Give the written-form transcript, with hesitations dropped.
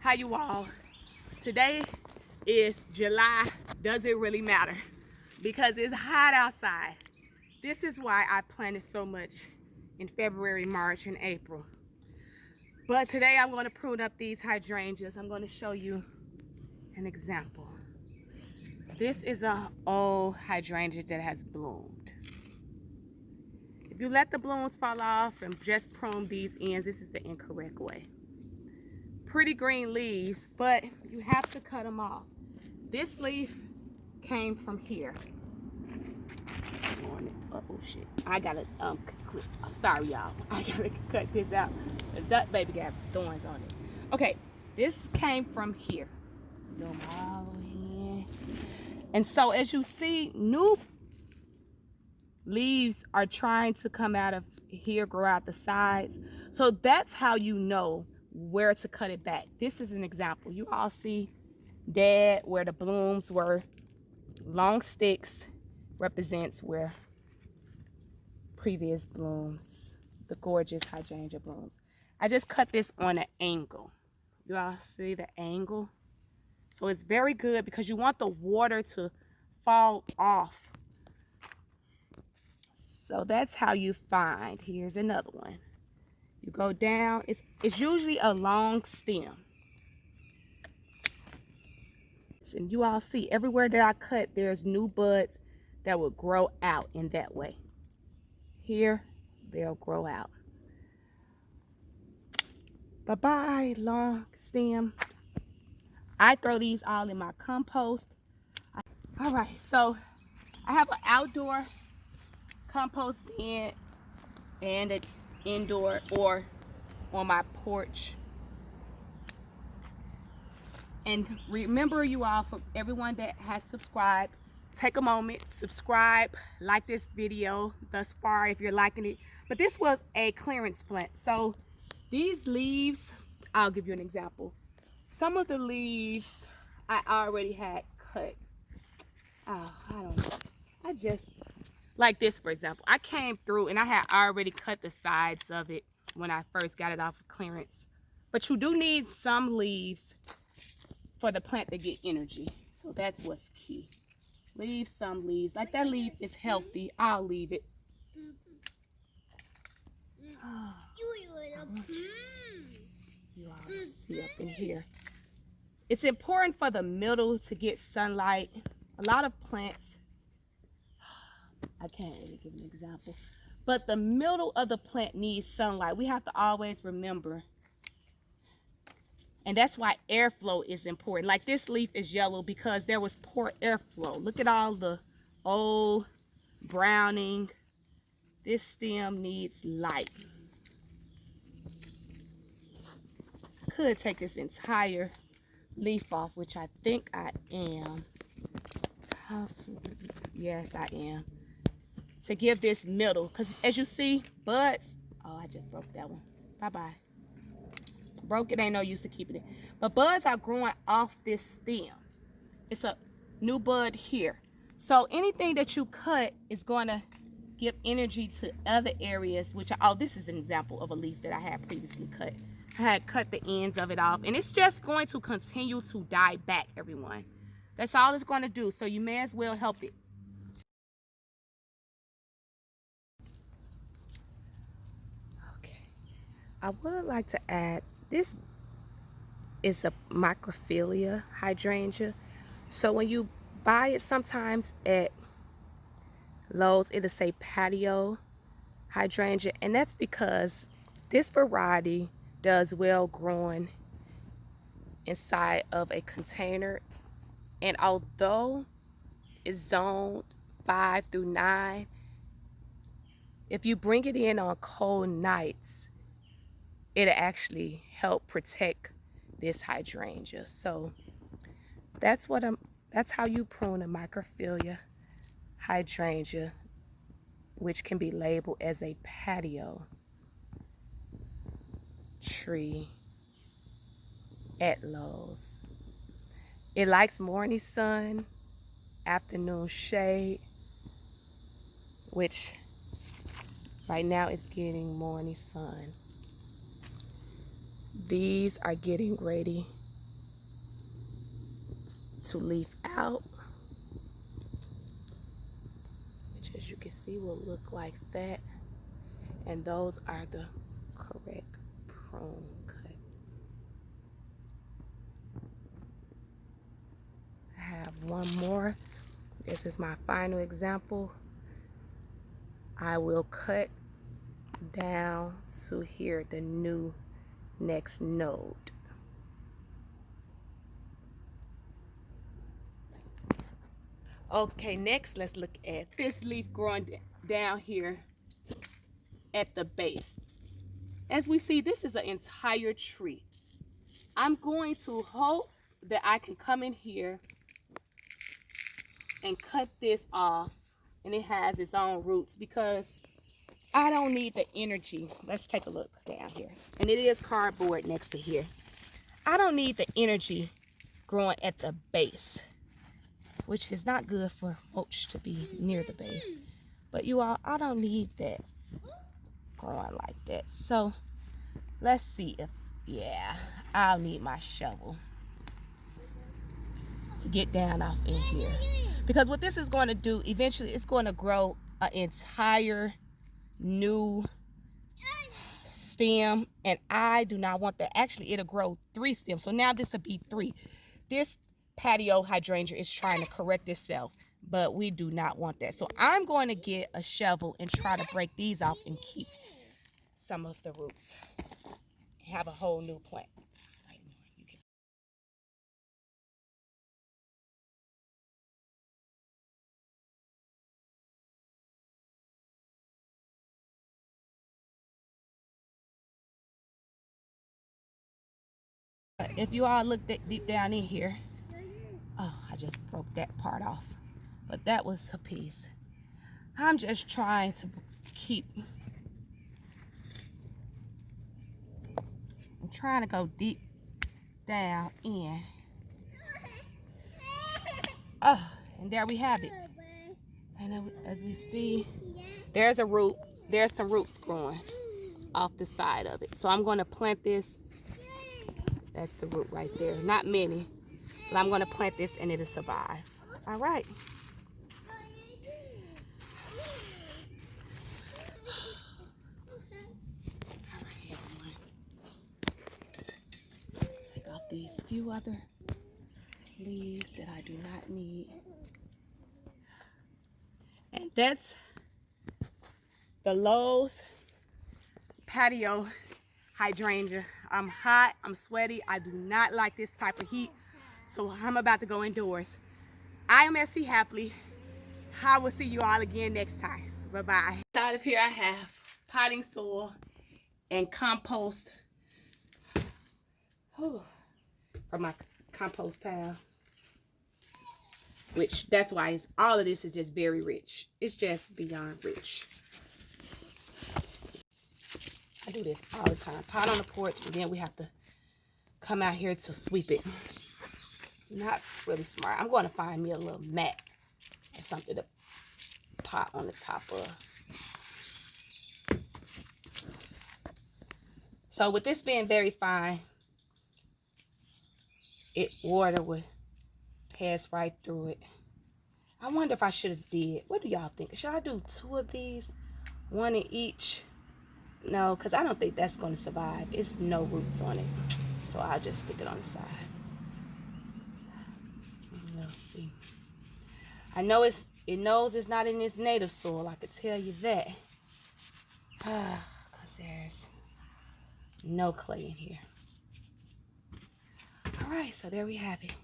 How you all? Today is July. Does it really matter? Because it's hot outside. This is why I planted so much in February, March, and April. But today I'm going to prune up these hydrangeas. I'm going to show you an example. This is an old hydrangea that has bloomed. If you let the blooms fall off and just prune these ends, this is the incorrect way. Pretty green leaves, but you have to cut them off. This leaf came from here. Oh shit! I gotta sorry y'all. I gotta cut this out. That baby got thorns on it. Okay, this came from here. Zoom all the way in. And so as you see, new leaves are trying to come out of here, grow out the sides. So that's how you know where to cut it back. This is an example. You all see dead where the blooms were. Long sticks represents where previous blooms, the gorgeous hydrangea blooms. I just cut this on an angle. You all see the angle? So it's very good because you want the water to fall off. So that's how you find. Here's another one. You go down. It's usually a long stem. And you all see everywhere that I cut, there's new buds that will grow out in that way. Here, they'll grow out. Bye-bye, long stem. I throw these all in my compost. All right, so I have an outdoor compost bin and an indoor or on my porch. And remember, you all, for everyone that has subscribed, take a moment, subscribe, like this video thus far if you're liking it. But this was a clearance plant. So these leaves, I'll give you an example. Some of the leaves I already had cut. Oh, I don't know. I just, like this for example. I came through and I had already cut the sides of it when I first got it off of clearance. But you do need some leaves for the plant to get energy. So that's what's key. Leave some leaves. Like that leaf is healthy. I'll leave it. Oh, you all see up in here. It's important for the middle to get sunlight. A lot of plants, I can't really give an example, but the middle of the plant needs sunlight. We have to always remember. And that's why airflow is important. Like this leaf is yellow because there was poor airflow. Look at all the old browning. This stem needs light. I could take this entire leaf off, which I think I am. Yes, I am. To give this middle, because as you see, buds. Oh, I just broke that one. Bye-bye. Broke it, ain't no use to keeping it. But buds are growing off this stem. It's a new bud here. So anything that you cut is going to give energy to other areas, which oh, this is an example of a leaf that I had previously cut. I had cut the ends of it off, and it's just going to continue to die back, everyone. That's all it's going to do, so you may as well help it. Okay, I would like to add, this is a Macrophylla hydrangea. So when you buy it sometimes at Lowe's, it'll say Patio hydrangea, and that's because this variety does well growing inside of a container. And although it's zoned 5 through 9, if you bring it in on cold nights, it'll actually help protect this hydrangea. So that's how you prune a Macrophylla hydrangea, which can be labeled as a patio tree at Lowe's. It likes morning sun, afternoon shade, which right now it's getting morning sun. These are getting ready to leaf out, which as you can see will look like that. And those are the correct prune cut. I have one more. This is my final example. I will cut down to here, the new next node. Okay, next let's look at this leaf growing down here at the base. As we see, this is an entire tree. I'm going to hope that I can come in here and cut this off and it has its own roots, because I don't need the energy. Let's take a look down here. And it is cardboard next to here. I don't need the energy growing at the base, which is not good for mulch to be near the base. But you all, I don't need that growing like that. So let's see if, yeah, I'll need my shovel to get down off in here. Because what this is going to do, eventually it's going to grow an entire new stem, and I do not want that. Actually, it'll grow 3 stems. So now this will be 3. This patio hydrangea is trying to correct itself, but we do not want that. So I'm going to get a shovel and try to break these off and keep some of the roots. Have a whole new plant. If you all look deep down in here, oh, I just broke that part off, but that was a piece. I'm just trying to I'm trying to go deep down in. Oh, and there we have it. And as we see, there's a root. There's some roots growing off the side of it. So I'm going to plant this. That's the root right there. Not many, but I'm going to plant this and it'll survive. All right. Take off these few other leaves that I do not need. And that's the Lowe's patio hydrangea. I'm hot, I'm sweaty, I do not like this type of heat, so I'm about to go indoors. I am SC Happily. I will see you all again next time. Bye-bye. Out of here I have potting soil and compost from my compost pile, which that's why all of this is just very rich. It's just beyond rich. I do this all the time. Pot on the porch, and then we have to come out here to sweep it. Not really smart. I'm going to find me a little mat or something to pot on the top of. So with this being very fine, water would pass right through it. I wonder if I should have did. What do y'all think? Should I do 2 of these? 1 in each? No, because I don't think that's going to survive. It's no roots on it. So I'll just stick it on the side. Let's see. I know it knows it's not in its native soil. I could tell you that. Because there's no clay in here. All right, so there we have it.